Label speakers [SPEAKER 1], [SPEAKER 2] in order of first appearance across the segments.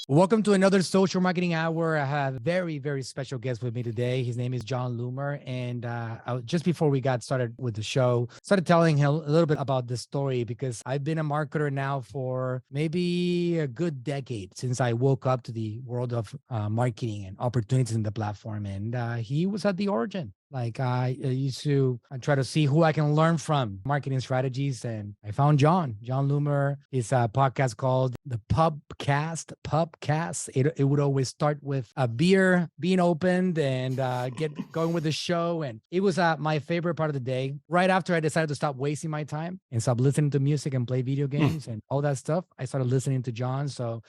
[SPEAKER 1] Welcome to another social marketing hour. I have a very, very special guest with me today. His name is Loomer. And just before we got started with the show, started telling him a little bit about the story because I've been a marketer now for maybe a good decade since I woke up to the world of marketing and opportunities in the platform. And he was at the origin. Like I used to try to see who I can learn from marketing strategies. And I found John Loomer. Is a podcast called the Pubcast. It would always start with a beer being opened and get going with the show. And it was my favorite part of the day. Right after I decided to stop wasting my time and stop listening to music and play video games and all that stuff, I started listening to John. So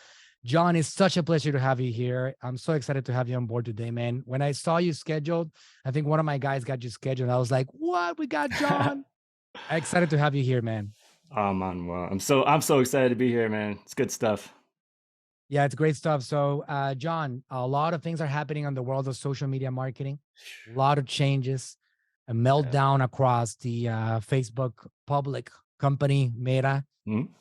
[SPEAKER 1] John, it's such a pleasure to have you here. I'm so excited to have you on board today, man. When I saw you scheduled, I think one of my guys got you scheduled. I was like, what? We got John. I'm excited to have you here, man.
[SPEAKER 2] Manuel, I'm so excited to be here, man. It's good stuff.
[SPEAKER 1] Yeah, it's great stuff. So, John, a lot of things are happening on the world of social media marketing. A lot of changes, a meltdown across the Facebook public company Meta.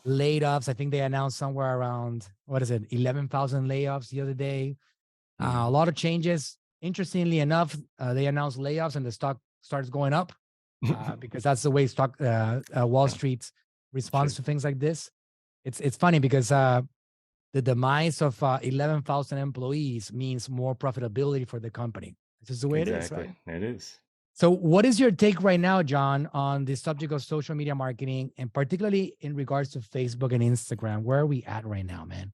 [SPEAKER 1] Layoffs. I think they announced somewhere around 11,000 layoffs the other day. A lot of changes. Interestingly enough, they announced layoffs and the stock starts going up because that's the way Wall Street responds to things like this. It's funny because the demise of 11,000 employees means more profitability for the company. This is the way it is, right?
[SPEAKER 2] It is.
[SPEAKER 1] So what is your take right now, John, on the subject of social media marketing and particularly in regards to Facebook and Instagram? Where are we at right now, man?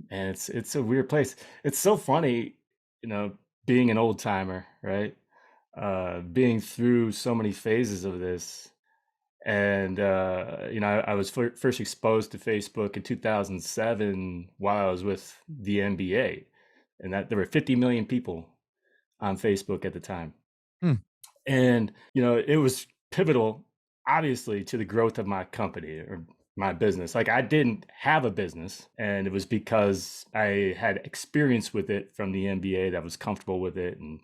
[SPEAKER 2] And it's a weird place. It's so funny, being an old timer, right? Being through so many phases of this. And, I was first exposed to Facebook in 2007 while I was with the NBA, and that there were 50 million people on Facebook at the time. And, it was pivotal, obviously, to the growth of my company or my business. Like I didn't have a business, and it was because I had experience with it from the NBA, that I was comfortable with it. And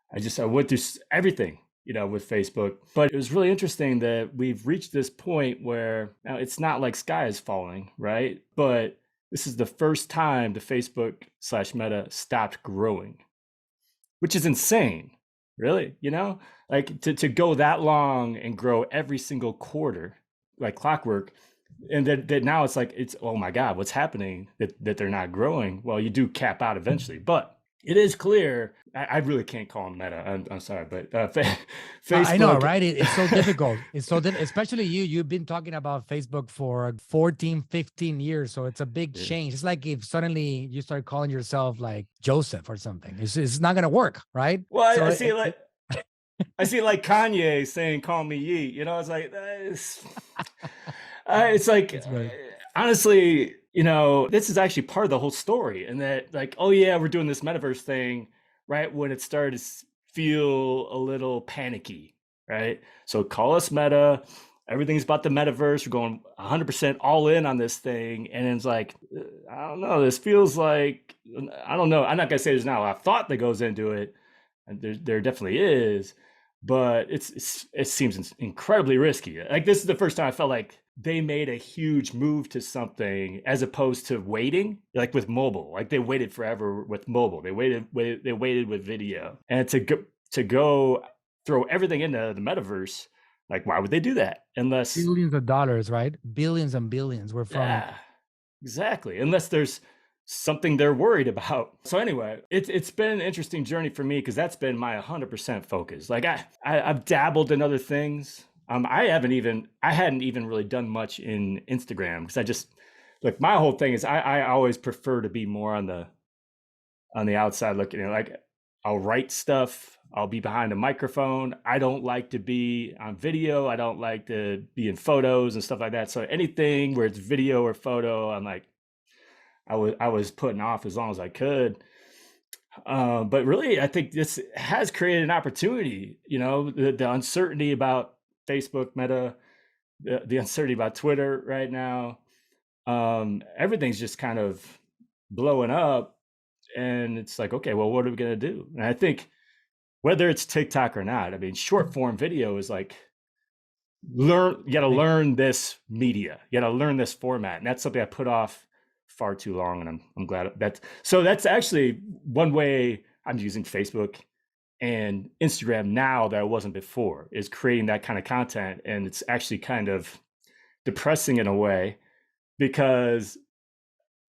[SPEAKER 2] I went through everything, with Facebook. But it was really interesting that we've reached this point where now it's not like sky is falling, right? But this is the first time the Facebook/Meta stopped growing, which is insane. Really, like to go that long and grow every single quarter like clockwork. And that now it's like, oh my God, what's happening that they're not growing? Well, you do cap out eventually, but it is clear. I really can't call them Meta. I'm sorry, but Facebook.
[SPEAKER 1] I know, right? It's so difficult. It's so especially you've been talking about Facebook for 14, 15 years. So it's a big change. It's like if suddenly you start calling yourself like Joseph or something, it's not going to work, right?
[SPEAKER 2] Well,
[SPEAKER 1] so
[SPEAKER 2] I see I see like Kanye saying, call me Yeet, it's like, it's like, honestly, this is actually part of the whole story. And that like, oh yeah, we're doing this metaverse thing, right? When it started to feel a little panicky, right? So call us Meta. Everything's about the metaverse. We're going 100% all in on this thing. And it's like, I don't know. This feels like, I don't know. I'm not going to say there's not a lot of thought that goes into it. And there definitely is. But it seems incredibly risky. Like this is the first time I felt like they made a huge move to something as opposed to waiting, like with mobile. Like they waited forever with mobile. They waited with video, and to go throw everything into the metaverse. Like, why would they do that? Unless
[SPEAKER 1] billions of dollars, right? Billions and billions. We're from
[SPEAKER 2] exactly. Unless there's something they're worried about. So anyway, it's been an interesting journey for me because that's been my 100% focus. Like I've dabbled in other things. I hadn't even really done much in Instagram because I just like my whole thing is I always prefer to be more on the outside looking in. Like I'll write stuff. I'll be behind a microphone. I don't like to be on video. I don't like to be in photos and stuff like that. So anything where it's video or photo, I'm like, I was putting off as long as I could. But really, I think this has created an opportunity, the uncertainty about Facebook, Meta, the uncertainty about Twitter right now. Everything's just kind of blowing up. And it's like, okay, well, what are we going to do? And I think whether it's TikTok or not, I mean, short form video is like, you got to learn this media. You got to learn this format. And that's something I put off far too long, and I'm glad that's actually one way I'm using Facebook and Instagram now that I wasn't before, is creating that kind of content. And it's actually kind of depressing in a way, because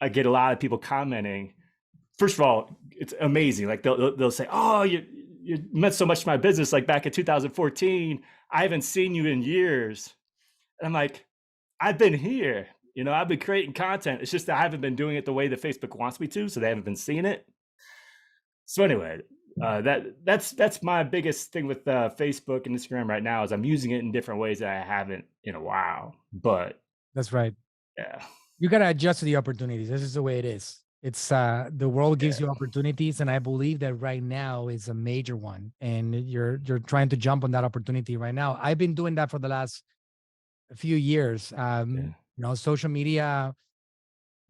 [SPEAKER 2] I get a lot of people commenting. First of all, it's amazing. Like they'll say, "Oh, you meant so much to my business. Like back in 2014, I haven't seen you in years." And I'm like, I've been here. I've been creating content. It's just that I haven't been doing it the way that Facebook wants me to, so they haven't been seeing it. So anyway, that's my biggest thing with Facebook and Instagram right now, is I'm using it in different ways that I haven't in a while. But
[SPEAKER 1] That's right.
[SPEAKER 2] yeah,
[SPEAKER 1] You got to adjust to the opportunities. This is the way it is. It's the world gives you opportunities, and I believe that right now is a major one, and you're trying to jump on that opportunity right now. I've been doing that for the last few years. Social media,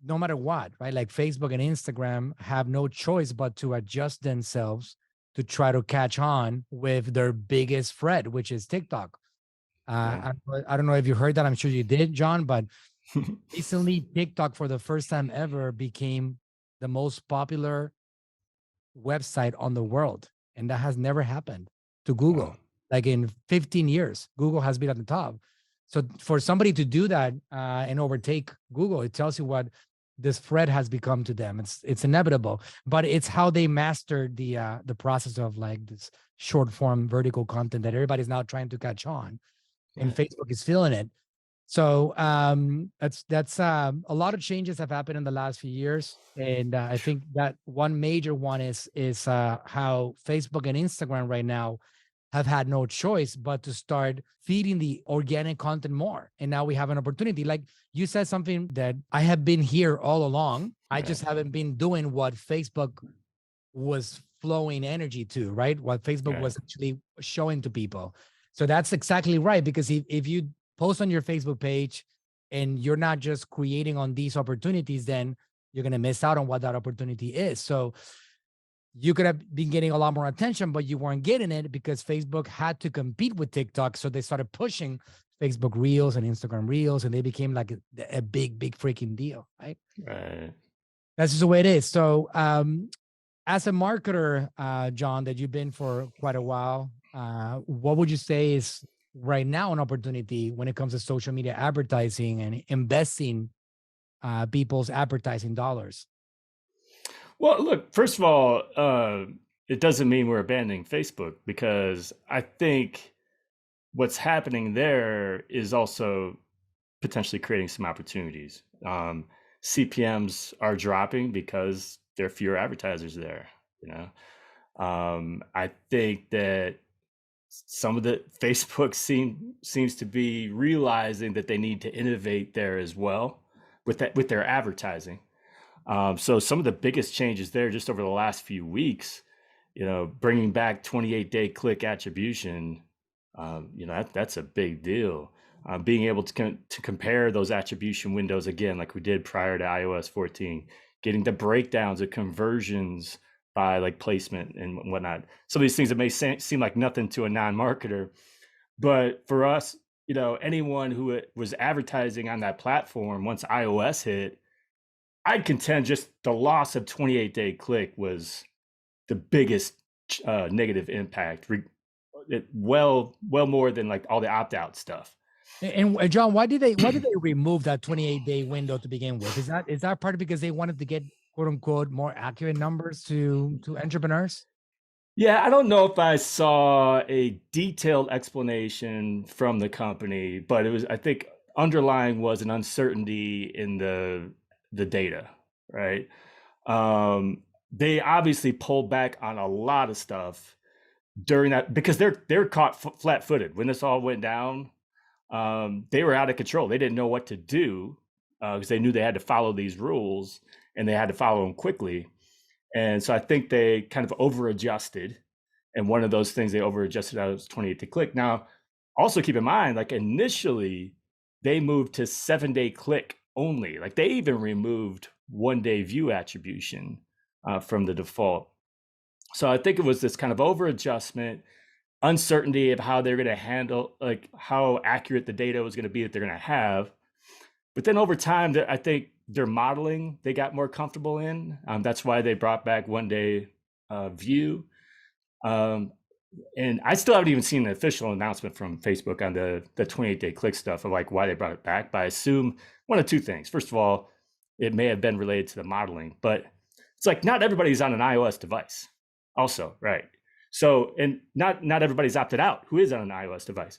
[SPEAKER 1] no matter what, right? Like Facebook and Instagram have no choice but to adjust themselves to try to catch on with their biggest threat, which is TikTok. I don't know if you heard that. I'm sure you did, John, but recently TikTok, for the first time ever, became the most popular website on the world. And that has never happened to Google. Like in 15 years, Google has been at the top. So for somebody to do that and overtake Google, it tells you what this threat has become to them. It's inevitable, but it's how they mastered the process of like this short form vertical content that everybody's now trying to catch on, and Facebook is feeling it. So that's a lot of changes have happened in the last few years, and I think that one major one is how Facebook and Instagram right now have had no choice but to start feeding the organic content more. And now we have an opportunity. Like you said something that I have been here all along. I just haven't been doing what Facebook was flowing energy to, right? What Facebook was actually showing to people. So that's exactly right. Because if you post on your Facebook page and you're not just creating on these opportunities, then you're going to miss out on what that opportunity is. So you could have been getting a lot more attention, but you weren't getting it because Facebook had to compete with TikTok. So they started pushing Facebook Reels and Instagram Reels, and they became like a big freaking deal, right?
[SPEAKER 2] Right.
[SPEAKER 1] That's just the way it is. So as a marketer, John, that you've been for quite a while, what would you say is right now an opportunity when it comes to social media advertising and investing people's advertising dollars?
[SPEAKER 2] Well, look, first of all, it doesn't mean we're abandoning Facebook, because I think what's happening there is also potentially creating some opportunities. CPMs are dropping because there are fewer advertisers there. I think that some of the Facebook seems to be realizing that they need to innovate there as well with their advertising. So some of the biggest changes there just over the last few weeks, bringing back 28-day click attribution, that's a big deal. Being able to compare those attribution windows again, like we did prior to iOS 14, getting the breakdowns of conversions by like placement and whatnot. Some of these things that may seem like nothing to a non-marketer, but for us, anyone who was advertising on that platform, once iOS hit, I'd contend just the loss of 28-day click was the biggest negative impact. Well more than like all the opt-out stuff.
[SPEAKER 1] And John, why did they remove that 28-day window to begin with? Is that part of because they wanted to get quote unquote more accurate numbers to entrepreneurs?
[SPEAKER 2] Yeah, I don't know if I saw a detailed explanation from the company, but I think underlying was an uncertainty in the data, right? They obviously pulled back on a lot of stuff during that, because they're caught flat-footed when this all went down. They were out of control. They didn't know what to do because they knew they had to follow these rules, and they had to follow them quickly. And so I think they kind of over-adjusted. And one of those things they over-adjusted out was 28 to click. Now, also keep in mind, like initially, they moved to 7-day click only. Like they even removed 1-day view attribution from the default. So I think it was this kind of over-adjustment, uncertainty of how they're going to handle, like how accurate the data was going to be that they're going to have. But then over time, I think their modeling they got more comfortable in. That's why they brought back one day view. And I still haven't even seen an official announcement from Facebook on the 28-day click stuff of like why they brought it back. But I assume one of two things. First of all, it may have been related to the modeling, but it's like not everybody's on an iOS device also, right? So, and not everybody's opted out who is on an iOS device.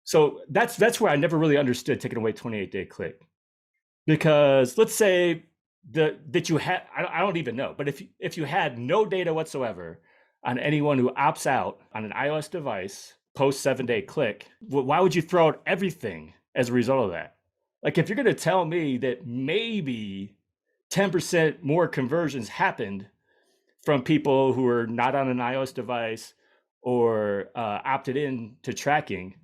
[SPEAKER 2] So that's where I never really understood taking away 28-day click. Because let's say that you had, I don't even know, but if you had no data whatsoever on anyone who opts out on an iOS device post 7-day click, why would you throw out everything as a result of that? Like if you're going to tell me that maybe 10% more conversions happened from people who are not on an iOS device or opted in to tracking,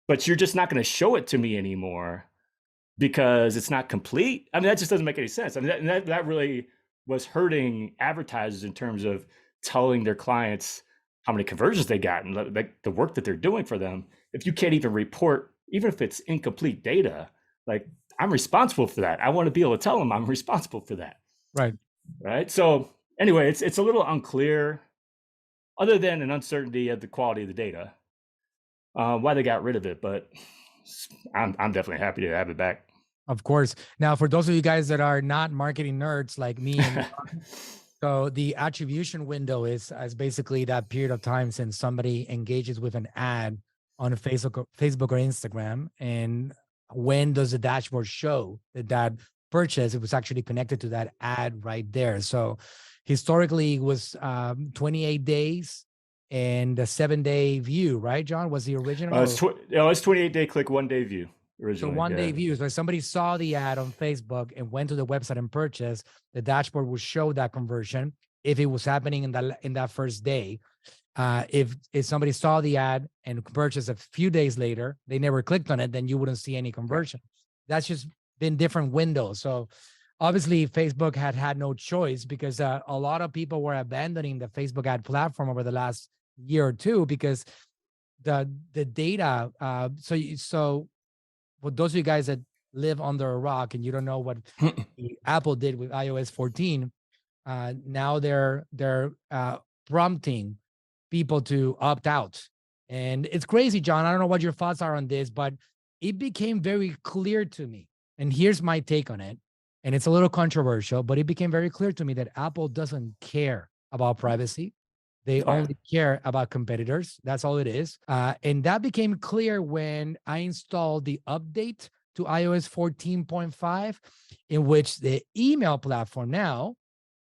[SPEAKER 2] but you're just not going to show it to me anymore because it's not complete. I mean, that just doesn't make any sense. I mean, that really was hurting advertisers in terms of telling their clients how many conversions they got and like the work that they're doing for them. If you can't even report, even if it's incomplete data, like I'm responsible for that. I want to be able to tell them I'm responsible for that.
[SPEAKER 1] Right.
[SPEAKER 2] Right. So anyway, it's a little unclear, other than an uncertainty of the quality of the data, why they got rid of it. But I'm definitely happy to have it back.
[SPEAKER 1] Of course. Now, for those of you guys that are not marketing nerds like me, and so the attribution window is basically that period of time since somebody engages with an ad on Facebook or Instagram, and when does the dashboard show that purchase it was actually connected to that ad right there. So historically it was 28 days and a 7-day view, right, John? Was the original?
[SPEAKER 2] It's 28-day click, 1-day view. Originally,
[SPEAKER 1] so 1-day views, where somebody saw the ad on Facebook and went to the website and purchased, the dashboard will show that conversion if it was happening in that first day. If somebody saw the ad and purchased a few days later, they never clicked on it, then you wouldn't see any conversion. That's just been different windows. So obviously Facebook had no choice, because a lot of people were abandoning the Facebook ad platform over the last year or two because the data. So for those of you guys that live under a rock and you don't know what Apple did with iOS 14, now they're prompting people to opt out. And it's crazy, John. I don't know what your thoughts are on this, but it became very clear to me. And here's my take on it. And it's a little controversial, but it became very clear to me that Apple doesn't care about privacy. They only care about competitors. That's all it is. And that became clear when I installed the update to iOS 14.5, in which the email platform now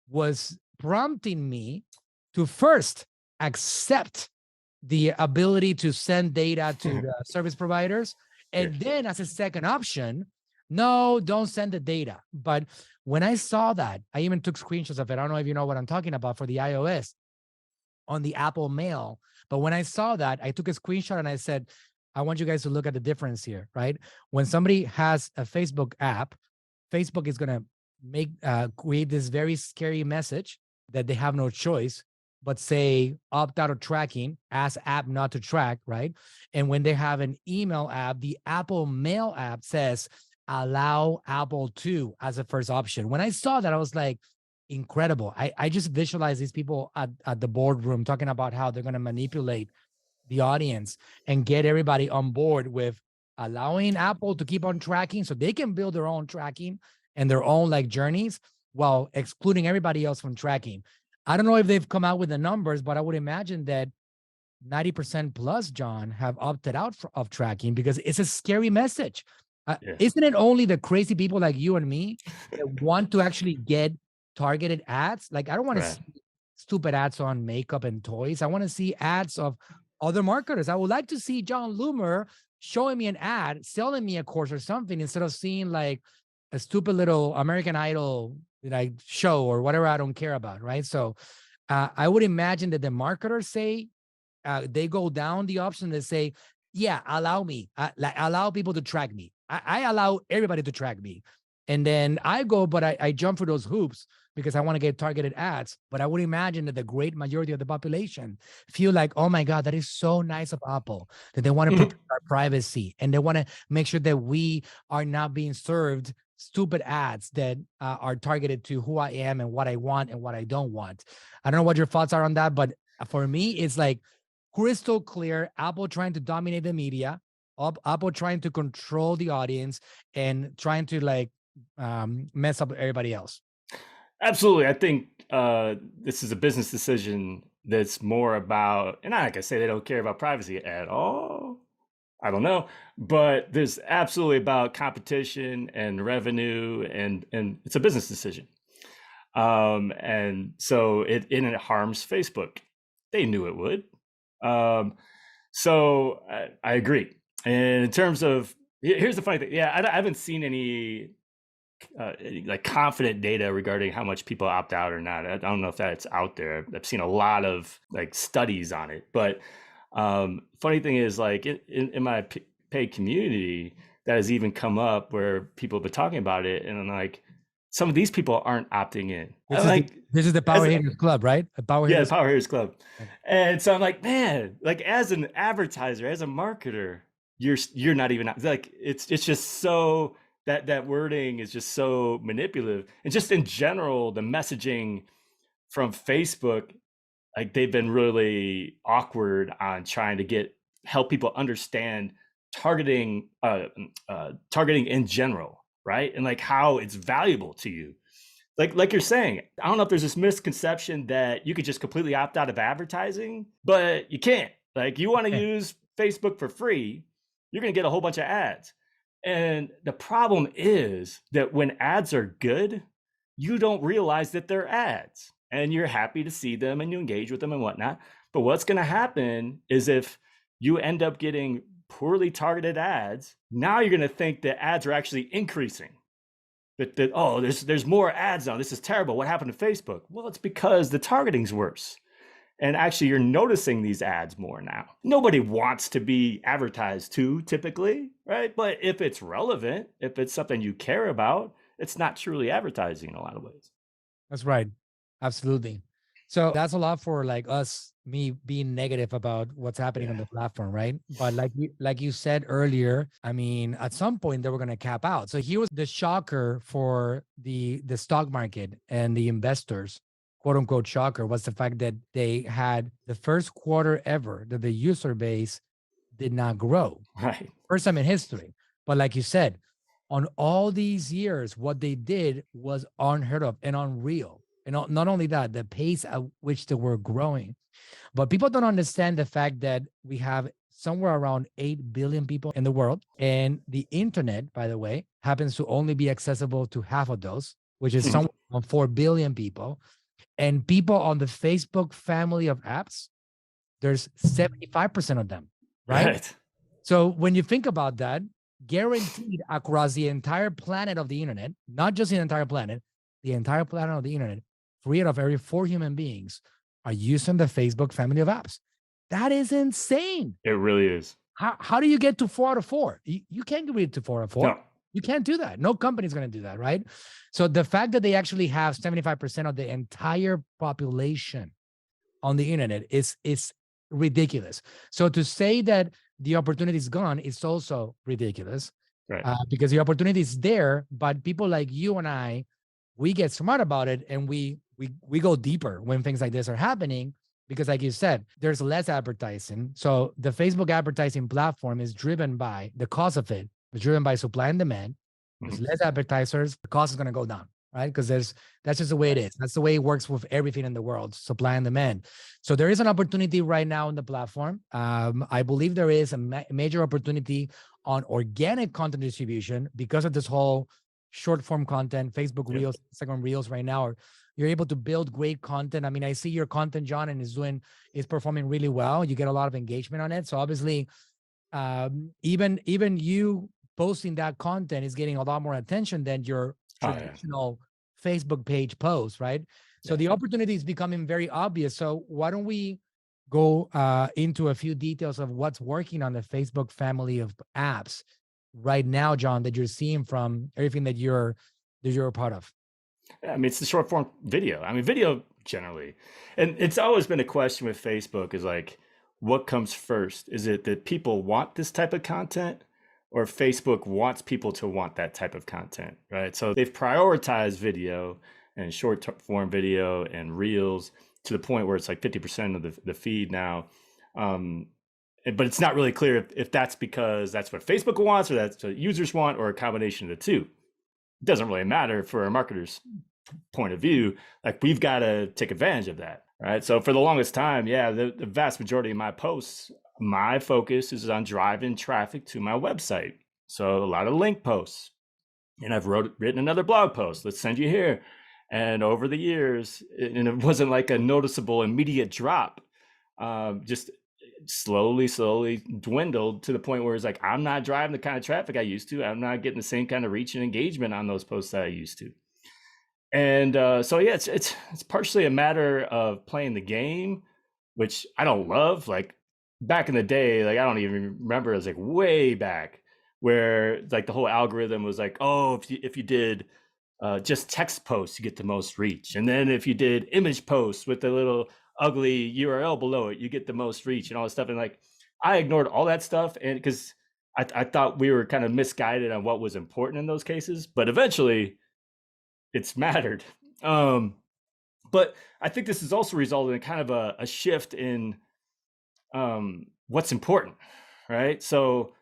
[SPEAKER 1] was prompting me to first accept the ability to send data to the service providers. And then as a second option, no, don't send the data. But when I saw that, I even took screenshots of it. I don't know if you know what I'm talking about for the iOS on the Apple Mail. But when I saw that, I took a screenshot and I said, I want you guys to look at the difference here, right? When somebody has a Facebook app, Facebook is going to create this very scary message that they have no choice but say opt out of tracking, ask app not to track, right? And when they have an email app, the Apple Mail app says allow Apple to as a first option. When I saw that, I was like, incredible. I just visualize these people at the boardroom talking about how they're going to manipulate the audience and get everybody on board with allowing Apple to keep on tracking so they can build their own tracking and their own like journeys while excluding everybody else from tracking. I don't know if they've come out with the numbers, but I would imagine that 90% plus, John, have opted out of tracking because it's a scary message. Isn't it only the crazy people like you and me that want to actually get targeted ads? Like, I don't want to see stupid ads on makeup and toys. I want to see ads of other marketers. I would like to see John Loomer showing me an ad, selling me a course or something, instead of seeing like a stupid little American Idol like show or whatever I don't care about, right? So I would imagine that the marketers say, they go down the option that say, yeah, allow me, like allow people to track me. I allow everybody to track me. And then I go, but I jump through those hoops because I want to get targeted ads. But I would imagine that the great majority of the population feel like, oh my God, that is so nice of Apple, that they want to protect our privacy and they want to make sure that we are not being served stupid ads that are targeted to who I am and what I want and what I don't want. I don't know what your thoughts are on that, but for me, it's like crystal clear. Apple trying to dominate the media, Apple trying to control the audience and trying to like mess up everybody else.
[SPEAKER 2] Absolutely. I think this is a business decision that's more about, and I can say they don't care about privacy at all. I don't know, but there's absolutely about competition and revenue, and it's a business decision. And so it harms Facebook. They knew it would. So I agree. And in terms of, here's the funny thing. Yeah, I haven't seen any like confident data regarding how much people opt out or not. I don't know if that's out there. I've seen a lot of like studies on it, but funny thing is, like in my paid community, that has even come up where people have been talking about it, and I'm like, some of these people aren't opting in.
[SPEAKER 1] This is the Power Haters Club, right?
[SPEAKER 2] The Power Haters Club. And so I'm like, man, like as an advertiser, as a marketer, you're not even like, it's just so that wording is just so manipulative. And just in general, the messaging from Facebook, like they've been really awkward on trying to help people understand targeting in general, right? And like how it's valuable to you. Like you're saying, I don't know if there's this misconception that you could just completely opt out of advertising, but you can't. Like you want to use Facebook for free, you're going to get a whole bunch of ads. And the problem is that when ads are good, you don't realize that they're ads, and you're happy to see them and you engage with them and whatnot. But what's going to happen is if you end up getting poorly targeted ads, now you're going to think that ads are actually increasing. That oh, there's more ads now. This is terrible. What happened to Facebook? Well, it's because the targeting's worse. And actually, you're noticing these ads more now. Nobody wants to be advertised to typically, right? But if it's relevant, if it's something you care about, it's not truly advertising in a lot of ways.
[SPEAKER 1] That's right. Absolutely. So that's a lot for like me being negative about what's happening on the platform, right? But like you said earlier, I mean, at some point they were going to cap out. So here was the shocker for the stock market and the investors, quote unquote shocker, was the fact that they had the first quarter ever that the user base did not grow.
[SPEAKER 2] Right.
[SPEAKER 1] First time in history. But like you said, on all these years, what they did was unheard of and unreal. And not only that, the pace at which they were growing. But people don't understand the fact that we have somewhere around 8 billion people in the world. And the internet, by the way, happens to only be accessible to half of those, which is somewhere around 4 billion people. And people on the Facebook family of apps, there's 75% of them, right? So when you think about that, guaranteed across the entire planet of the internet, not just the entire planet of the internet, 3 out of every 4 human beings are using the Facebook family of apps. That is insane.
[SPEAKER 2] It really is.
[SPEAKER 1] How do you get to 4 out of 4? You can't get to 4 out of 4.
[SPEAKER 2] No.
[SPEAKER 1] You can't do that. No company's going to do that, right? So the fact that they actually have 75% of the entire population on the internet is ridiculous. So to say that the opportunity is gone is also ridiculous,
[SPEAKER 2] right?
[SPEAKER 1] Because the opportunity is there, but people like you and I, we get smart about it, and we go deeper when things like this are happening, because like you said, there's less advertising. So the Facebook advertising platform is driven by the cost of it. It's driven by supply and demand. There's less advertisers, the cost is going to go down, right? Because that's just the way it is. That's the way it works with everything in the world, supply and demand. So there is an opportunity right now in the platform. I believe there is a major opportunity on organic content distribution because of this whole short form content, Facebook Reels, Instagram Reels right now. You're able to build great content. I mean, I see your content, John, and is performing really well. You get a lot of engagement on it. So obviously, even you posting that content is getting a lot more attention than your traditional Facebook page post, right? So the opportunity is becoming very obvious. So why don't we go into a few details of what's working on the Facebook family of apps right now, John, that you're seeing from everything that you're a part of?
[SPEAKER 2] I mean, it's the short form video. I mean, video generally. And it's always been a question with Facebook is like, what comes first? Is it that people want this type of content, or Facebook wants people to want that type of content, right? So they've prioritized video and short form video and reels to the point where it's like 50% of the feed now. But it's not really clear if that's because that's what Facebook wants or that's what users want or a combination of the two. It doesn't really matter for a marketer's point of view. Like, we've got to take advantage of that, right? So for the longest time, the vast majority of my posts, my focus is on driving traffic to my website. So a lot of link posts, and I've written another blog post. Let's send you here. And over the years, and it wasn't like a noticeable immediate drop, just slowly dwindled to the point where it's like, I'm not driving the kind of traffic I used to. I'm not getting the same kind of reach and engagement on those posts that I used to. And it's partially a matter of playing the game, which I don't love. Like, back in the day, like, I don't even remember, it was like way back where like the whole algorithm was like, oh, if you did just text posts, you get the most reach. And then if you did image posts with the little ugly URL below it, you get the most reach and all this stuff. And like, I ignored all that stuff, and because I thought we were kind of misguided on what was important in those cases, but eventually it's mattered. But I think this has also resulted in kind of a shift in what's important, right? So,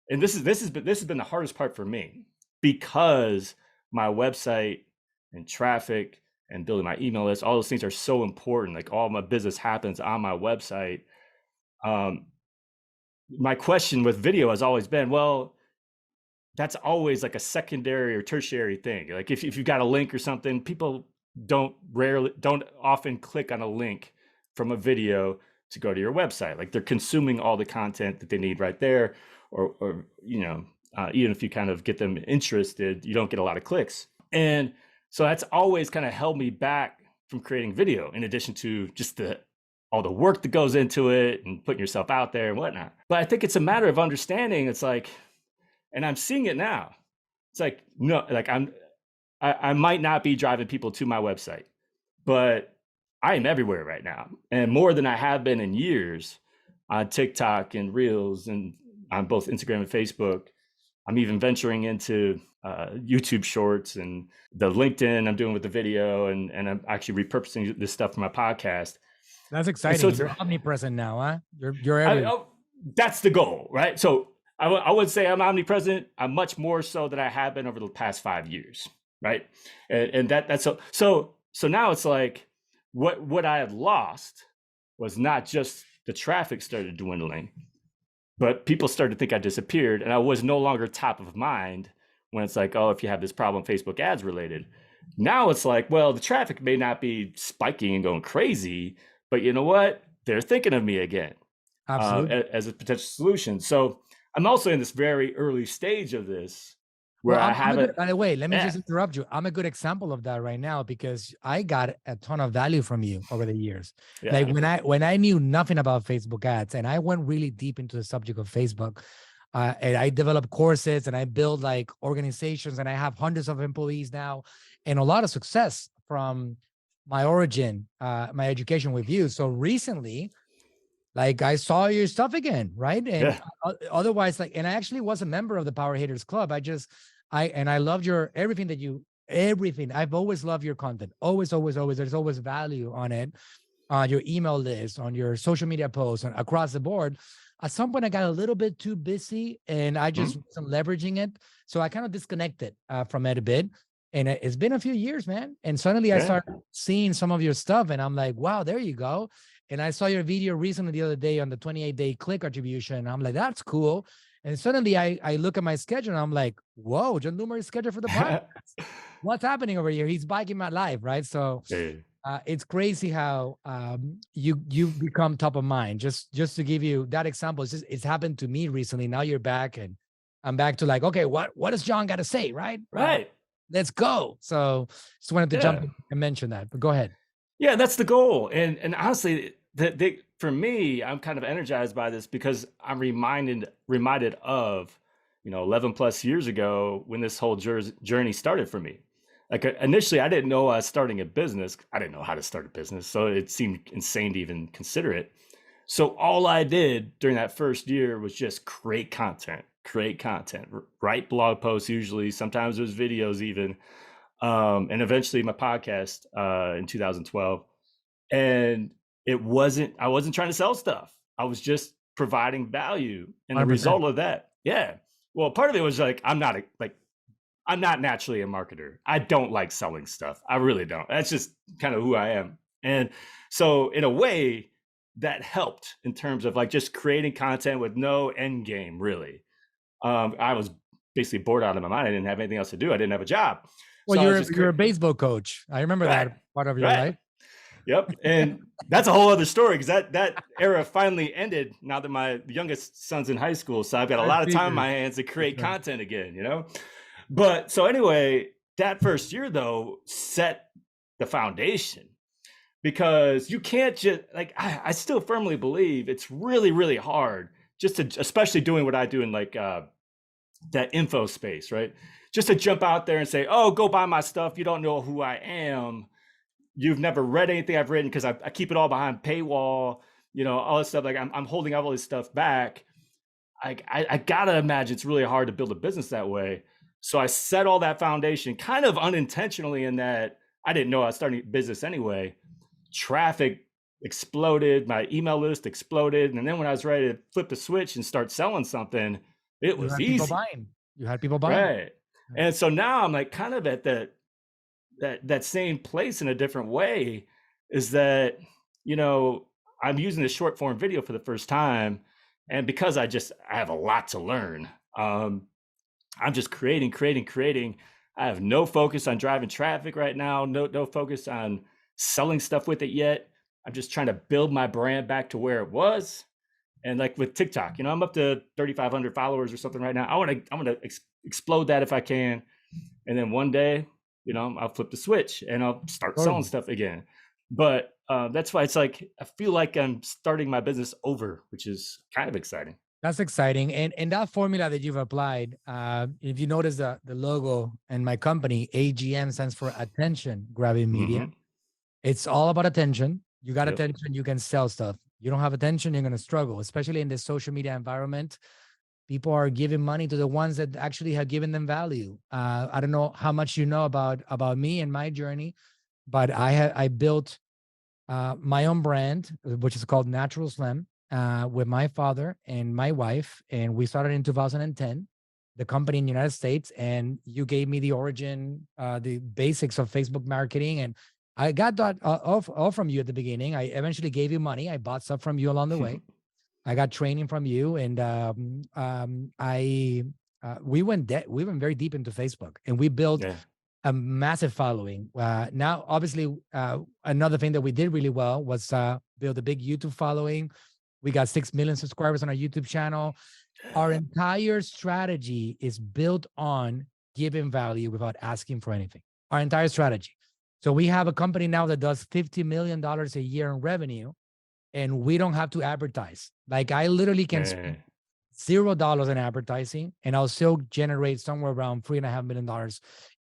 [SPEAKER 2] and this has been the hardest part for me, because my website and traffic and building my email list, all those things are so important. Like, all my business happens on my website. My question with video has always been, well, that's always like a secondary or tertiary thing. Like, if you've got a link or something, people don't often click on a link from a video to go to your website. Like, they're consuming all the content that they need right there, or even if you kind of get them interested, you don't get a lot of clicks. And so that's always kind of held me back from creating video, in addition to just all the work that goes into it and putting yourself out there and whatnot. But I think it's a matter of understanding. It's like, and I'm seeing it now. It's like, no, like I might not be driving people to my website, but I am everywhere right now, and more than I have been in years, on TikTok and Reels and on both Instagram and Facebook. I'm even venturing into YouTube Shorts and the LinkedIn I'm doing with the video, and I'm actually repurposing this stuff for my podcast.
[SPEAKER 1] That's exciting. So you're omnipresent now, huh? You're everywhere.
[SPEAKER 2] That's the goal, right? So I would say I'm omnipresent. I'm much more so than I have been over the past 5 years, right? And that's so now it's like, what I had lost was not just the traffic started dwindling, but people started to think I disappeared, and I was no longer top of mind when it's like, oh, if you have this problem, Facebook ads related. Now it's like, well, the traffic may not be spiking and going crazy, but you know what? They're thinking of me again, as a potential solution. So I'm also in this very early stage of this, where I haven't.
[SPEAKER 1] By the way, let me just interrupt you. I'm a good example of that right now, because I got a ton of value from you over the years. Yeah. Like, when I knew nothing about Facebook ads, and I went really deep into the subject of Facebook, and I developed courses, and I built like organizations, and I have hundreds of employees now, and a lot of success from my origin, my education with you. So recently, like, I saw your stuff again, right? And otherwise, like, and I actually was a member of the Power Hitters Club. I loved everything. I've always loved your content. Always. There's always value on it, on your email list, on your social media posts, and across the board. At some point, I got a little bit too busy, and I just wasn't leveraging it. So I kind of disconnected from it a bit. And it's been a few years, man. And suddenly I started seeing some of your stuff, and I'm like, wow, there you go. And I saw your video recently the other day on the 28-day click attribution. And I'm like, that's cool. And suddenly I look at my schedule, and I'm like, whoa, John Loomer is scheduled for the podcast. What's happening over here? He's biking my life, right? So it's crazy how you become top of mind. Just to give you that example, it's happened to me recently. Now you're back, and I'm back to like, okay, what does John got to say, right?
[SPEAKER 2] Right.
[SPEAKER 1] Let's go. So just wanted to jump in and mention that, but go ahead.
[SPEAKER 2] Yeah, that's the goal. And honestly, for me, I'm kind of energized by this, because I'm reminded of, 11 plus years ago, when this whole journey started for me. Like, initially, I didn't know I was starting a business. I didn't know how to start a business, so it seemed insane to even consider it. So all I did during that first year was just create content, create content, write blog posts usually, sometimes there's videos even, and eventually my podcast in 2012. And I wasn't trying to sell stuff. I was just providing value. And the
[SPEAKER 1] 100%.
[SPEAKER 2] result of that, yeah. Well, part of it was like, I'm not naturally a marketer. I don't like selling stuff. I really don't. That's just kind of who I am. And so in a way that helped in terms of like just creating content with no end game, really. I was basically bored out of my mind. I didn't have anything else to do. I didn't have a job.
[SPEAKER 1] Well,
[SPEAKER 2] So I was just
[SPEAKER 1] you're a baseball coach. I remember
[SPEAKER 2] right,
[SPEAKER 1] that part of your
[SPEAKER 2] right.
[SPEAKER 1] life.
[SPEAKER 2] Yep. And that's a whole other story because that era finally ended now that my youngest son's in high school. So I've got a
[SPEAKER 1] I
[SPEAKER 2] lot of time in
[SPEAKER 1] figured.
[SPEAKER 2] my hands to create
[SPEAKER 1] Sure.
[SPEAKER 2] content again, you know? But so anyway, that first year though set the foundation because you can't just like I still firmly believe it's really, really hard just to especially doing what I do in like that info space, right? Just to jump out there and say, oh, go buy my stuff. You don't know who I am. You've never read anything I've written because I keep it all behind paywall, you know, all this stuff. Like I'm holding all this stuff back. I gotta imagine it's really hard to build a business that way. So I set all that foundation kind of unintentionally in that I didn't know I was starting a business anyway. Traffic exploded, my email list exploded. And then when I was ready to flip the switch and start selling something, it
[SPEAKER 1] You
[SPEAKER 2] was
[SPEAKER 1] had people
[SPEAKER 2] easy.
[SPEAKER 1] buying. You had people buying.
[SPEAKER 2] Right. And so now I'm like kind of at that same place in a different way is that, you know, I'm using the short form video for the first time. And because I have a lot to learn, I'm just creating. I have no focus on driving traffic right now. No focus on selling stuff with it yet. I'm just trying to build my brand back to where it was. And like with TikTok, you know, I'm up to 3,500 followers or something right now. I want to explode that if I can. And then one day, you know, I'll flip the switch and I'll start selling
[SPEAKER 1] Totally.
[SPEAKER 2] stuff again. But that's why it's like, I feel like I'm starting my business over, which is kind of exciting.
[SPEAKER 1] That's exciting. And that formula that you've applied, if you notice the logo and my company, AGM stands for Attention Grabbing Media.
[SPEAKER 2] Mm-hmm.
[SPEAKER 1] It's all about attention. You got
[SPEAKER 2] Yep.
[SPEAKER 1] attention, you can sell stuff. You don't have attention, you're going to struggle, especially in this social media environment. People are giving money to the ones that actually have given them value. I don't know how much you know about me and my journey, but I built my own brand, which is called Natural Slim, with my father and my wife, and we started in 2010. The company in the United States, and you gave me the origin, the basics of Facebook marketing, and I got that all from you at the beginning. I eventually gave you money. I bought stuff from you along the way. I got training from you, and we went very deep into Facebook, and we built
[SPEAKER 2] Yeah.
[SPEAKER 1] a massive following. Now, obviously, another thing that we did really well was build a big YouTube following. We got 6 million subscribers on our YouTube channel. Our entire strategy is built on giving value without asking for anything. Our entire strategy. So we have a company now that does $50 million a year in revenue, and we don't have to advertise. Like I literally can spend $0 in advertising, and I'll still generate somewhere around $3.5 million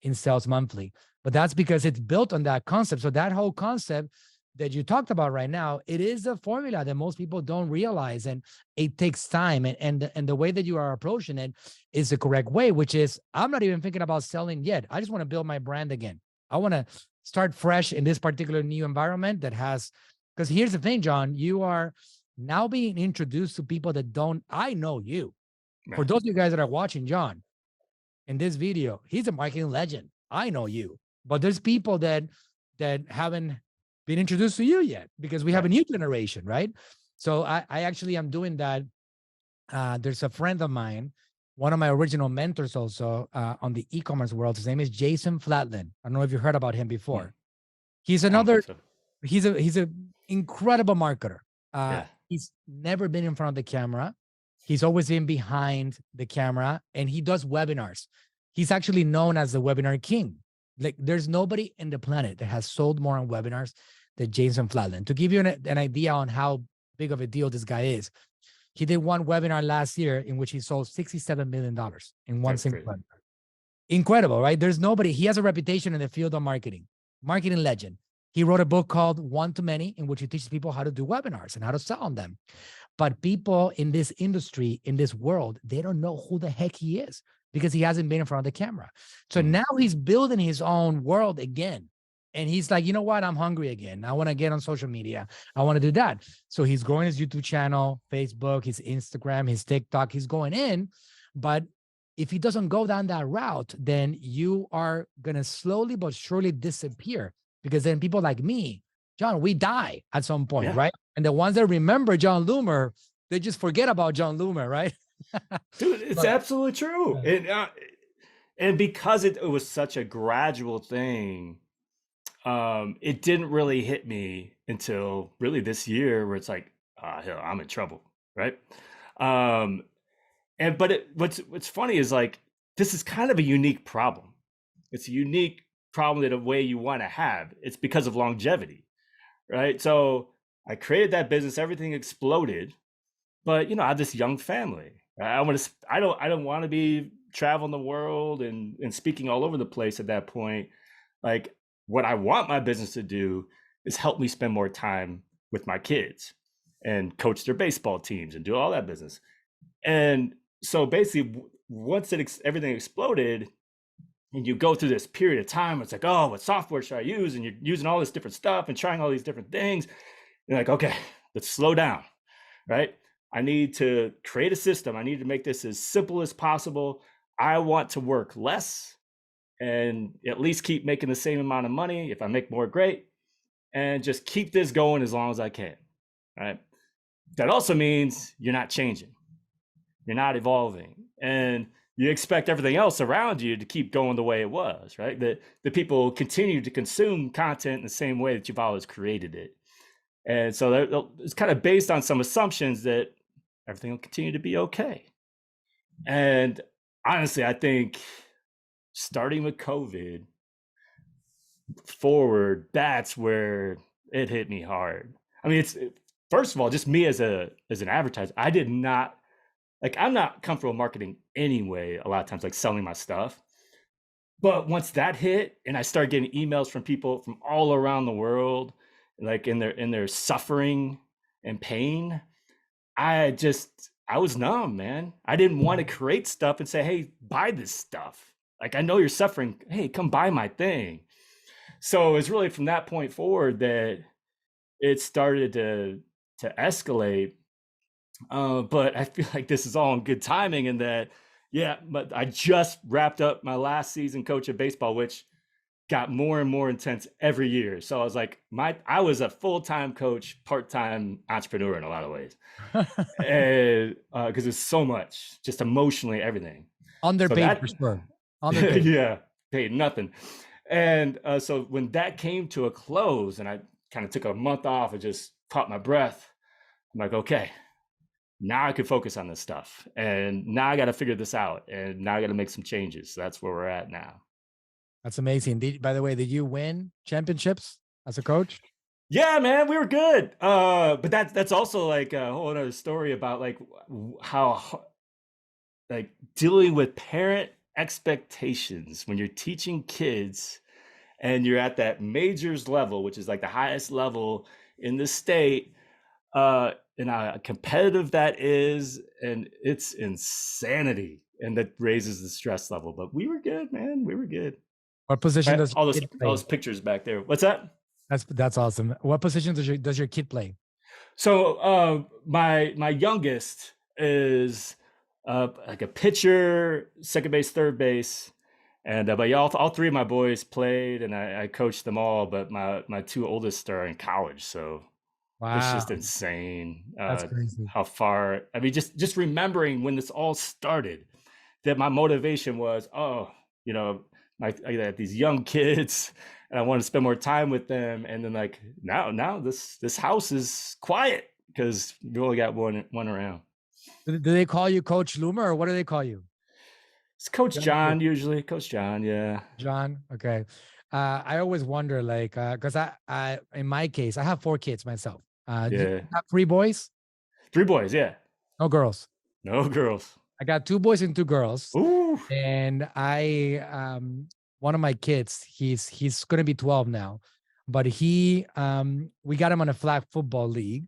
[SPEAKER 1] in sales monthly. But that's because it's built on that concept. So that whole concept that you talked about right now, it is a formula that most people don't realize, and it takes time. And the way that you are approaching it is the correct way, which is I'm not even thinking about selling yet. I just want to build my brand again. I want to start fresh in this particular new environment that has, because here's the thing, John, you are now being introduced to people that I know you. For those of you guys that are watching John in this video, he's a marketing legend. I know you, but there's people that haven't been introduced to you yet because we have a new generation, right? So I actually am doing that. There's a friend of mine, one of my original mentors also on the e-commerce world. His name is 𝗙𝗢𝗟𝗢𝗪. I don't know if you heard about him before. He's
[SPEAKER 2] I don't think so.
[SPEAKER 1] he's a incredible marketer.
[SPEAKER 2] Yeah.
[SPEAKER 1] He's never been in front of the camera. He's always been behind the camera, and he does webinars. He's actually known as the webinar king. Like there's nobody in the planet that has sold more on webinars than 𝗙𝗢𝗟𝗢𝗪. To give you an idea on how big of a deal this guy is, he did one webinar last year in which he sold $67 million in one single webinar. Incredible, right? There's nobody. He has a reputation in the field of marketing legend. He wrote a book called One to Many, in which he teaches people how to do webinars and how to sell on them. But people in this industry, in this world, they don't know who the heck he is because he hasn't been in front of the camera. So now he's building his own world again. And he's like, you know what? I'm hungry again. I want to get on social media. I want to do that. So he's growing his YouTube channel, Facebook, his Instagram, his TikTok. He's going in. But if he doesn't go down that route, then you are going to slowly but surely disappear, because then people like me, John, we die at some point, right? And the ones that remember John Loomer, they just forget about John Loomer, right?
[SPEAKER 2] Dude, it's absolutely true. And because it was such a gradual thing, it didn't really hit me until really this year, where it's like, hell, I'm in trouble, right? But what's funny is, like, this is kind of a unique problem. It's a unique problem in a way you want to have. It's because of longevity, right? So I created that business, everything exploded, but I have this young family. I don't want to be traveling the world and speaking all over the place at that point. Like, what I want my business to do is help me spend more time with my kids and coach their baseball teams and do all that business. And so basically, once everything exploded, and you go through this period of time, it's like, oh, what software should I use? And you're using all this different stuff and trying all these different things. You're like, okay, let's slow down, right? I need to create a system. I need to make this as simple as possible. I want to work less and at least keep making the same amount of money. If I make more, great. And just keep this going as long as I can, right? That also means you're not changing. You're not evolving. And you expect everything else around you to keep going the way it was, right? That the people continue to consume content in the same way that you've always created it. And so it's kind of based on some assumptions that everything will continue to be okay. And honestly, I think starting with COVID forward, that's where it hit me hard. I mean, first of all, just me as an advertiser, I did not, like, I'm not comfortable marketing anyway, a lot of times, like selling my stuff. But once that hit and I started getting emails from people from all around the world, like in their suffering and pain, I was numb, man. I didn't want to create stuff and say, hey, buy this stuff. Like, I know you're suffering. Hey, come buy my thing. So it's really from that point forward that it started to escalate. But I feel like this is all in good timing, in that, but I just wrapped up my last season coaching baseball, which got more and more intense every year. So I was like, I was a full-time coach, part-time entrepreneur in a lot of ways. And because it's so much, just emotionally, everything.
[SPEAKER 1] Underpaid for sure.
[SPEAKER 2] Underpaid. Yeah, paid nothing. And so when that came to a close and I kind of took a month off and just caught my breath, I'm like, okay, now I can focus on this stuff. And now I got to figure this out. And now I got to make some changes. So that's where we're at now.
[SPEAKER 1] That's amazing. By the way, did you win championships as a coach?
[SPEAKER 2] Yeah, man, we were good. But that's also like a whole other story about like how, like, dealing with parent expectations when you're teaching kids and you're at that majors level, which is like the highest level in the state, and how competitive that is. And it's insanity. And that raises the stress level. But we were good, man. We were good.
[SPEAKER 1] What position does
[SPEAKER 2] all those pictures back there? What's that?
[SPEAKER 1] That's awesome. What position does your kid play?
[SPEAKER 2] So my youngest is like a pitcher, second base, third base, and but all three of my boys played, and I coached them all. But my two oldest are in college, so it's just insane.
[SPEAKER 1] That's crazy.
[SPEAKER 2] How far? I mean, just remembering when this all started, that my motivation was, I got these young kids and I want to spend more time with them. And then like now this house is quiet because we only got one around.
[SPEAKER 1] Do they call you Coach Loomer, or what do they call you?
[SPEAKER 2] It's Coach John usually. Coach John, yeah.
[SPEAKER 1] John, okay. I always wonder, like, because I in my case, I have 4 kids myself. Do you have 3 boys?
[SPEAKER 2] 3 boys, yeah.
[SPEAKER 1] No girls.
[SPEAKER 2] No girls.
[SPEAKER 1] I got 2 boys and 2 girls.
[SPEAKER 2] Ooh.
[SPEAKER 1] And one of my kids, he's gonna be 12 now. but we got him on a flag football league,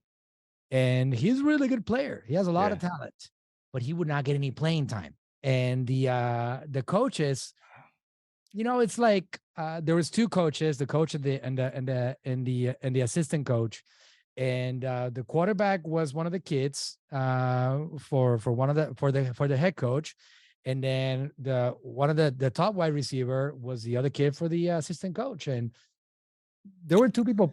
[SPEAKER 1] and he's a really good player. He has a lot of
[SPEAKER 2] Yeah.
[SPEAKER 1] talent, but he would not get any playing time. And the coaches, it's like there was two coaches, the coach and the assistant coach, and the quarterback was one of the kids for the head coach, and then the top wide receiver was the other kid for the assistant coach, and there were two people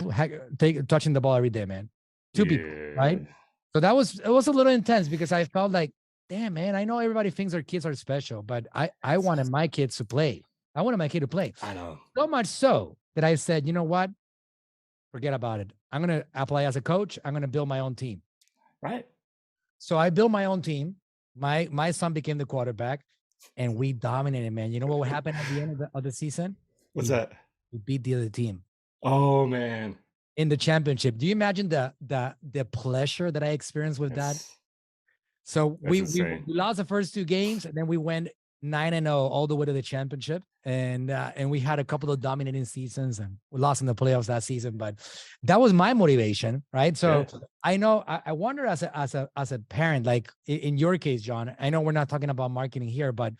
[SPEAKER 1] touching the ball every day, man. Two people, right?
[SPEAKER 2] Yeah.
[SPEAKER 1] So it was a little intense because I felt like, damn, man, I know everybody thinks their kids are special, but I wanted my kids to play. I wanted my kid to play.
[SPEAKER 2] I know.
[SPEAKER 1] So much so that I said, you know what? Forget about it. I'm going to apply as a coach. I'm going to build my own team.
[SPEAKER 2] Right.
[SPEAKER 1] So I built my own team. My son became the quarterback, and we dominated, man. You know what happened at the end of the season?
[SPEAKER 2] What's that?
[SPEAKER 1] We beat the other team
[SPEAKER 2] Oh man.
[SPEAKER 1] in the championship. Do you imagine the pleasure that I experienced with that? So we lost the first two games, and then we went 9-0 all the way to the championship, and we had a couple of dominating seasons, and we lost in the playoffs that season. But that was my motivation, right? So I know I wonder as a parent, like in your case, John. I know we're not talking about marketing here, but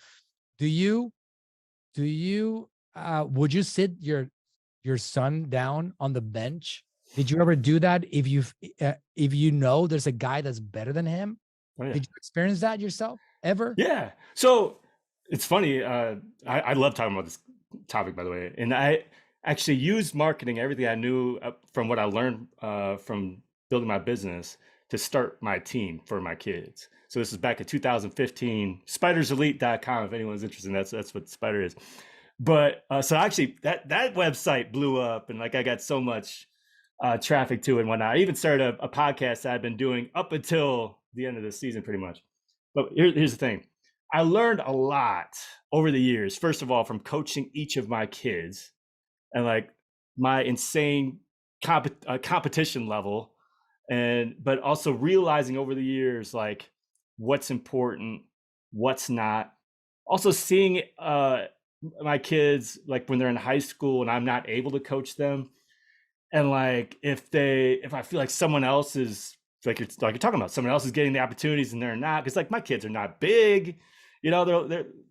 [SPEAKER 1] do you would you sit your son down on the bench? Did you ever do that? If you know there's a guy that's better than him, did you experience that yourself ever?
[SPEAKER 2] Yeah. So it's funny. I love talking about this topic, by the way. And I actually used marketing, everything I knew from what I learned from building my business to start my team for my kids. So this is back in 2015, spiderselite.com. If anyone's interested, that's what Spider is. But so actually that website blew up, and like I got so much traffic to it and whatnot. I even started a podcast I've been doing up until the end of the season, pretty much. But here's the thing. I learned a lot over the years, first of all, from coaching each of my kids and like my insane competition level. But also realizing over the years, like what's important, what's not. Also seeing my kids, like when they're in high school and I'm not able to coach them. And like, if I feel like someone else is like you're talking about, someone else is getting the opportunities and they're not, because like my kids are not big,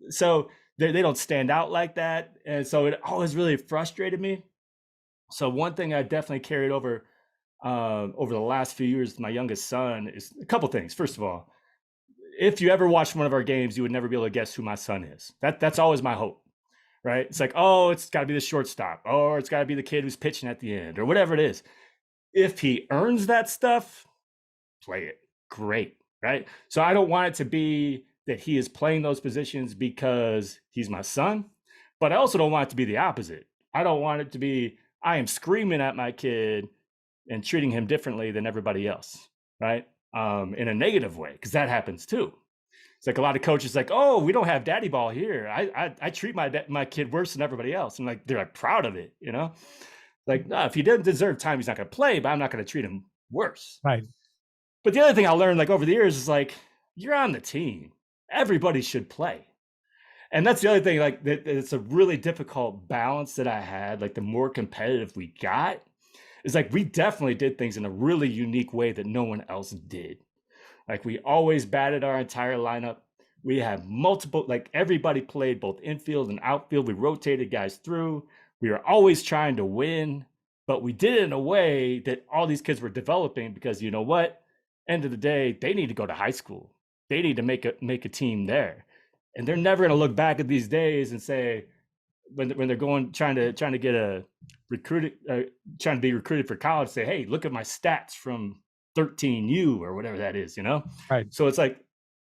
[SPEAKER 2] so they don't stand out like that. And so it always really frustrated me. So one thing I definitely carried over the last few years with my youngest son is a couple things. First of all, if you ever watched one of our games, you would never be able to guess who my son is. That's always my hope. Right? It's like, oh, it's got to be the shortstop, or it's got to be the kid who's pitching at the end, or whatever it is. If he earns that stuff, play it. Great, right? So I don't want it to be that he is playing those positions because he's my son, but I also don't want it to be the opposite. I don't want it to be I am screaming at my kid and treating him differently than everybody else, right? In a negative way, because that happens too. It's like a lot of coaches like, oh, we don't have daddy ball here. I treat my kid worse than everybody else. And like, they're like proud of it, Like, no, if he doesn't deserve time, he's not going to play, but I'm not going to treat him worse.
[SPEAKER 1] Right.
[SPEAKER 2] But the other thing I learned like over the years is like, you're on the team. Everybody should play. And that's the other thing, like it's a really difficult balance that I had. Like the more competitive we got, is like, we definitely did things in a really unique way that no one else did. Like we always batted our entire lineup. We had multiple, like everybody played both infield and outfield. We rotated guys through. We were always trying to win, but we did it in a way that all these kids were developing because you know what? End of the day, they need to go to high school. They need to make a team there. And they're never going to look back at these days and say, when they're trying to get trying to be recruited for college, say, hey, look at my stats from 13U or whatever that is,
[SPEAKER 1] Right.
[SPEAKER 2] So it's like,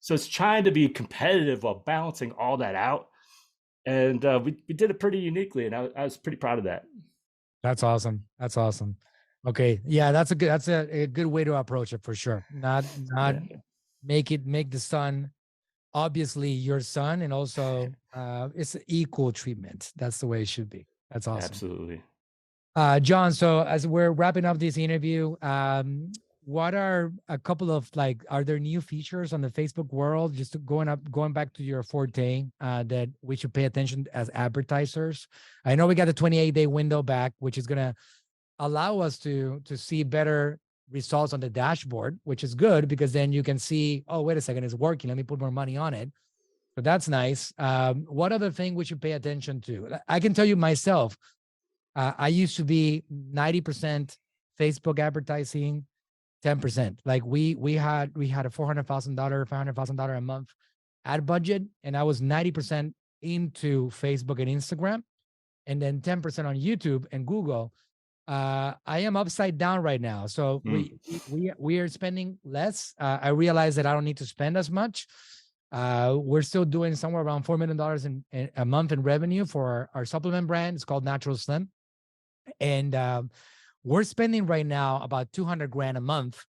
[SPEAKER 2] it's trying to be competitive while balancing all that out. And we did it pretty uniquely. And I was pretty proud of that.
[SPEAKER 1] That's awesome. Okay. Yeah. That's a good way to approach it for sure. Not make the son, obviously your son, and also it's equal treatment. That's the way it should be. That's awesome.
[SPEAKER 2] Absolutely.
[SPEAKER 1] John, so as we're wrapping up this interview, what are a couple of are there new features on the Facebook world, just going back to your forte, that we should pay attention as advertisers? I know we got the 28-day window back, which is going to allow us to see better results on the dashboard, which is good because then you can see, oh, wait a second, it's working. Let me put more money on it. So that's nice. What other thing we should pay attention to? I can tell you myself, I used to be 90% Facebook advertising, 10%. Like we had a $400,000, $500,000 a month ad budget, and I was 90% into Facebook and Instagram, and then 10% on YouTube and Google. I am upside down right now, so we are spending less. I realize that I don't need to spend as much. We're still doing somewhere around $4 million in a month in revenue for our supplement brand. It's called Natural Slim, and we're spending right now about 200 grand a month.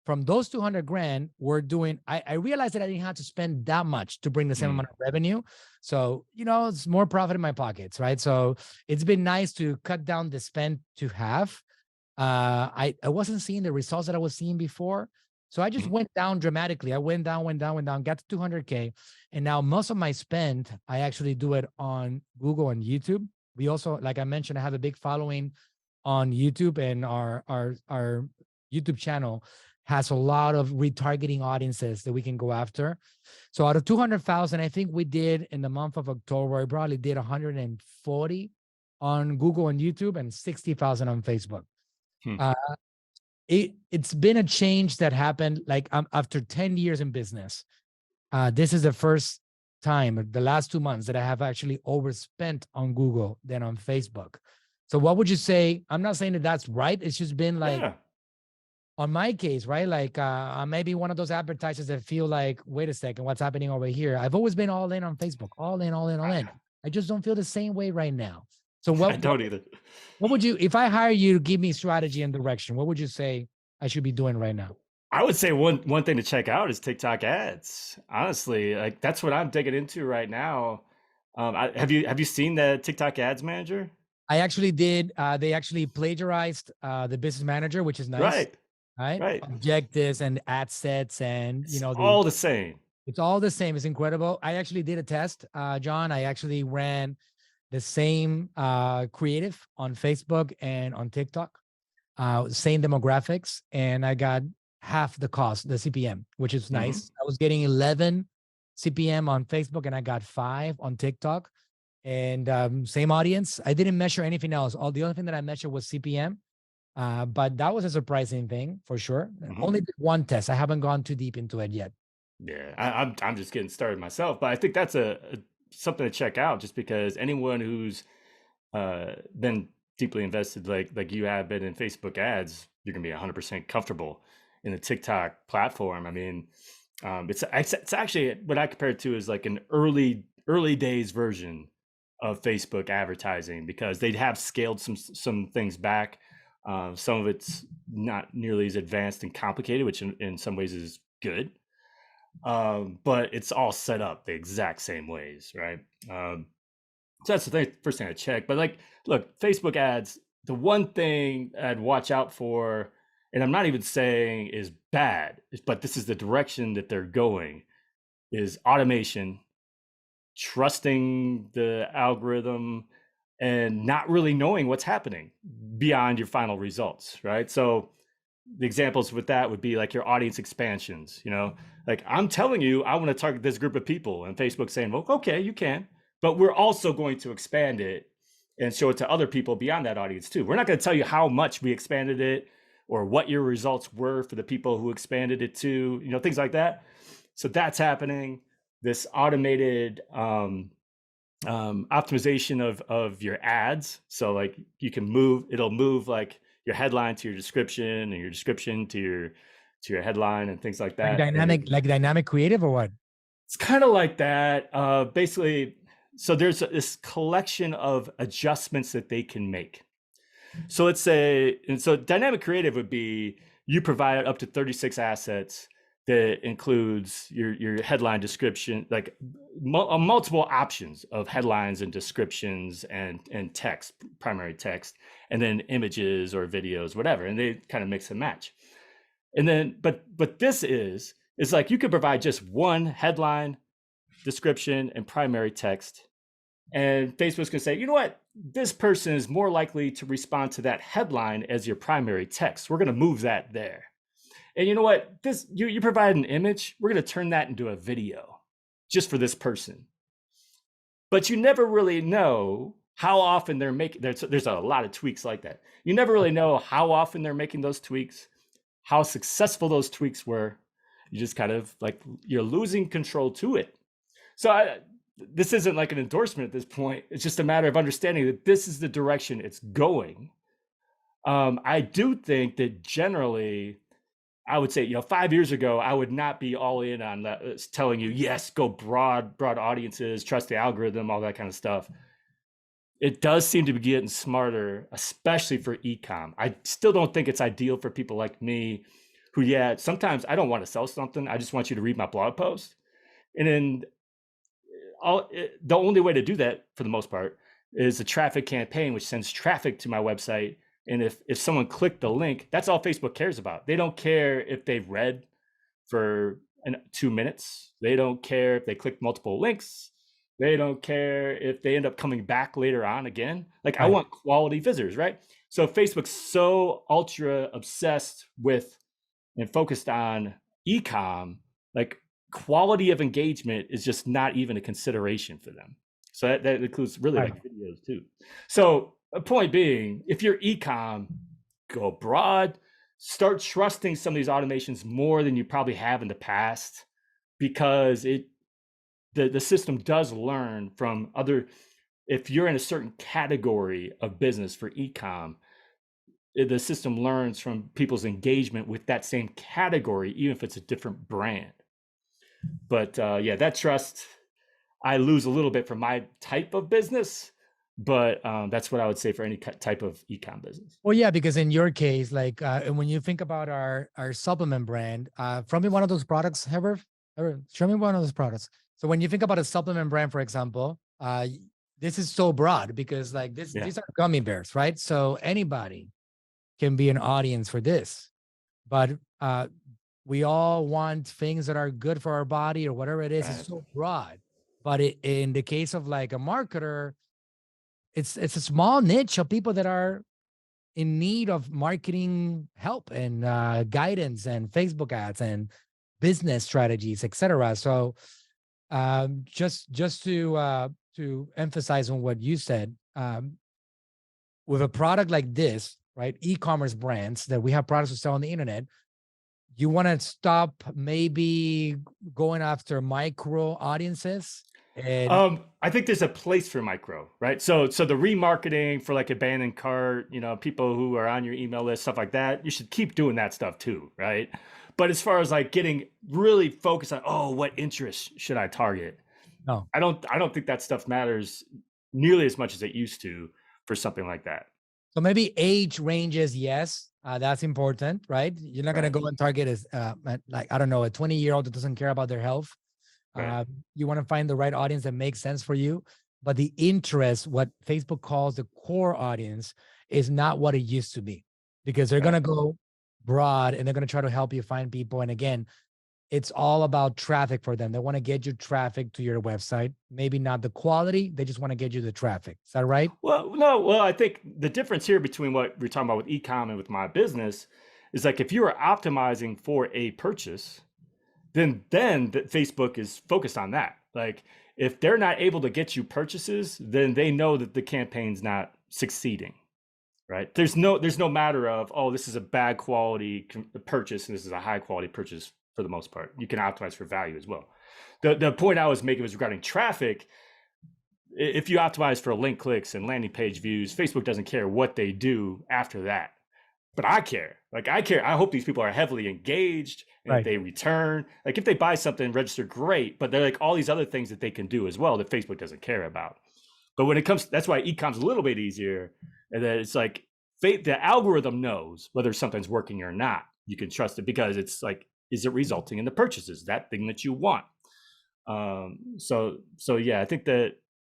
[SPEAKER 1] From those 200 grand, we're doing, I realized that I didn't have to spend that much to bring the same amount of revenue. So, it's more profit in my pockets, right? So it's been nice to cut down the spend to half. I wasn't seeing the results that I was seeing before. So I just went down dramatically. I went down, got to 200K. And now most of my spend, I actually do it on Google and YouTube. We also, like I mentioned, I have a big following on YouTube, and our YouTube channel has a lot of retargeting audiences that we can go after. So out of 200,000, I think we did in the month of October, I probably did 140 on Google and YouTube and 60,000 on Facebook. It's been a change that happened like after 10 years in business. This is the first time, the last 2 months, that I have actually overspent on Google than on Facebook. So what would you say? I'm not saying that that's right. It's just been like, on my case, right? Like I may be one of those advertisers that feel like, wait a second, what's happening over here? I've always been all in on Facebook, all in. I just don't feel the same way right now. So
[SPEAKER 2] I don't either.
[SPEAKER 1] What would you, if I hire you to give me strategy and direction, what would you say I should be doing right now?
[SPEAKER 2] I would say one thing to check out is TikTok ads. Honestly, like that's what I'm digging into right now. Have you seen the TikTok ads manager?
[SPEAKER 1] I actually did. They actually plagiarized the business manager, which is nice. Right. Objectives and ad sets, and
[SPEAKER 2] all the same.
[SPEAKER 1] It's all the same. It's incredible. I actually did a test, John. I actually ran the same creative on Facebook and on TikTok, same demographics, and I got half the cost, the CPM, which is nice. I was getting 11 CPM on Facebook, and I got 5 on TikTok, and same audience. I didn't measure anything else. The only thing that I measured was CPM. But that was a surprising thing for sure. Only did one test. I haven't gone too deep into it yet.
[SPEAKER 2] Yeah, I'm just getting started myself, but I think that's something to check out, just because anyone who's been deeply invested like you have been in Facebook ads, you're gonna be 100% comfortable in the TikTok platform. I mean, it's actually what I compare it to is like an early days version of Facebook advertising, because they have scaled some things back. Some of it's not nearly as advanced and complicated, which in some ways is good. But it's all set up the exact same ways, right? So that's the first thing I check. But like, look, Facebook ads, the one thing I'd watch out for, and I'm not even saying is bad, but this is the direction that they're going, is automation, trusting the algorithm, and not really knowing what's happening beyond your final results, right? So the examples with that would be like your audience expansions, like I'm telling you, I want to target this group of people, and Facebook saying, well, okay, you can, but we're also going to expand it and show it to other people beyond that audience too. We're not going to tell you how much we expanded it or what your results were for the people who expanded it to, things like that. So that's happening. This automated, optimization of your ads. So like it'll move like your headline to your description, and your description to your headline, and things like that.
[SPEAKER 1] Like dynamic creative, or what?
[SPEAKER 2] It's kind of like that. Basically, so there's this collection of adjustments that they can make. So let's say, and so dynamic creative would be you provide up to 36 assets that includes your headline description, like multiple options of headlines and descriptions and text, primary text, and then images or videos, whatever, and they kind of mix and match. And then, but this is like you could provide just one headline, description, and primary text, and Facebook's gonna say, you know what, this person is more likely to respond to that headline as your primary text. We're going to move that there. And you know what? This you provide an image, we're going to turn that into a video just for this person. But you never really know how often they're making, there's a lot of tweaks like that. You never really know how often they're making those tweaks, how successful those tweaks were. You just kind of like, you're losing control to it. So this isn't like an endorsement at this point. It's just a matter of understanding that this is the direction it's going. I do think that generally, I would say, 5 years ago, I would not be all in on that, telling you, yes, go broad audiences, trust the algorithm, all that kind of stuff. It does seem to be getting smarter, especially for e-com. I still don't think it's ideal for people like me who, sometimes I don't want to sell something. I just want you to read my blog post. And then the only way to do that, for the most part, is a traffic campaign, which sends traffic to my website. And if someone clicked the link, that's all Facebook cares about. They don't care if they've read for 2 minutes. They don't care if they click multiple links. They don't care if they end up coming back later on again. Like, I want quality visitors, right? So Facebook's so ultra obsessed with and focused on e-com, like quality of engagement is just not even a consideration for them. So that includes really like videos too. So a point being, if you're e-com, go broad, start trusting some of these automations more than you probably have in the past, because the system does learn from other. If you're in a certain category of business for e-com, the system learns from people's engagement with that same category, even if it's a different brand. But that trust, I lose a little bit for my type of business, but that's what I would say for any type of e-com business.
[SPEAKER 1] Well, yeah, because in your case, like when you think about our supplement brand, show me one of those products, Herbert. Show me one of those products. So when you think about a supplement brand, for example, this is so broad because like these are gummy bears, right? So anybody can be an audience for this, but we all want things that are good for our body or whatever it is. It's so broad. But in the case of like a marketer, it's a small niche of people that are in need of marketing help and guidance and Facebook ads and business strategies, etc. So just to emphasize on what you said, with a product like this, right? E-commerce brands that we have products to sell on the internet, you want to stop maybe going after micro audiences. And
[SPEAKER 2] I think there's a place for micro, right? So the remarketing for like abandoned cart, people who are on your email list, stuff like that, you should keep doing that stuff too, right? But as far as like getting really focused on, what interest should I target?
[SPEAKER 1] No,
[SPEAKER 2] I don't think that stuff matters nearly as much as it used to for something like that.
[SPEAKER 1] So maybe age ranges, yes, that's important, right? You're not going to go and target as like, I don't know, a 20-year-old that doesn't care about their health. You want to find the right audience that makes sense for you. But the interest, what Facebook calls the core audience, is not what it used to be, because they're going to go broad and they're going to try to help you find people. And again, it's all about traffic for them. They want to get you traffic to your website. Maybe not the quality. They just want to get you the traffic. Is that right?
[SPEAKER 2] Well, no. Well, I think the difference here between what we're talking about with e-com and with my business is like, if you are optimizing for a purchase, then Facebook is focused on that. Like, if they're not able to get you purchases, then they know that the campaign's not succeeding, right? There's no matter of, this is a bad quality purchase and this is a high quality purchase. For the most part, you can optimize for value as well. The point I was making was regarding traffic. If you optimize for link clicks and landing page views, Facebook doesn't care what they do after that. But I care. Like, I care. I hope these people are heavily engaged and if they return. Like, if they buy something, register, great. But they're like all these other things that they can do as well that Facebook doesn't care about. But when it comes, that's why e-com's a little bit easier. And then it's like the algorithm knows whether something's working or not. You can trust it because it's like, is it resulting in the purchases, that thing that you want? So yeah, I think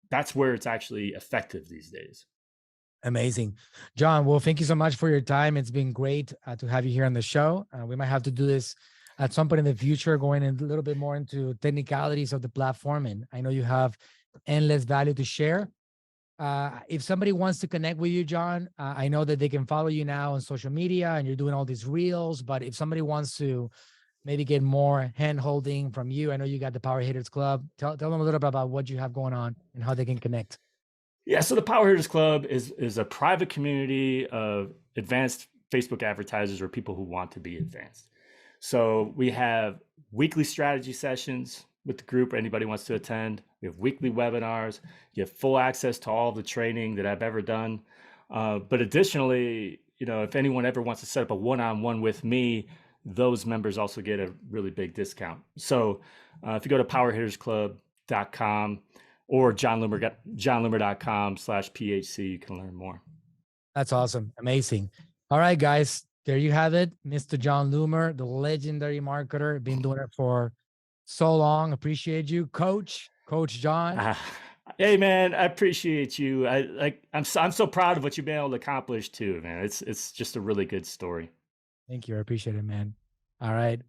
[SPEAKER 2] that's where it's actually effective these days.
[SPEAKER 1] Amazing. John, well, thank you so much for your time. It's been great to have you here on the show. We might have to do this at some point in the future, going in a little bit more into technicalities of the platform. And I know you have endless value to share. If somebody wants to connect with you, John, I know that they can follow you now on social media and you're doing all these reels. But if somebody wants to maybe get more hand holding from you, I know you got the Power Hitters Club. Tell them a little bit about what you have going on and how they can connect.
[SPEAKER 2] Yeah, so the Power Hitters Club is a private community of advanced Facebook advertisers or people who want to be advanced. So we have weekly strategy sessions with the group, or anybody wants to attend. We have weekly webinars. You have full access to all the training that I've ever done. But additionally, if anyone ever wants to set up a one-on-one with me, those members also get a really big discount. So if you go to powerhittersclub.com or johnloomer.com/PHC, you can learn more.
[SPEAKER 1] That's awesome. Amazing. All right, guys. There you have it. Mr. John Loomer, the legendary marketer. Been doing it for so long. Appreciate you, Coach John.
[SPEAKER 2] Hey man, I appreciate you. I'm so proud of what you've been able to accomplish too, man. It's just a really good story.
[SPEAKER 1] Thank you. I appreciate it, man. All right.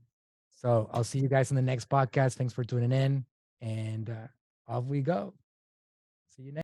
[SPEAKER 1] So I'll see you guys in the next podcast. Thanks for tuning in. And off we go. See you next.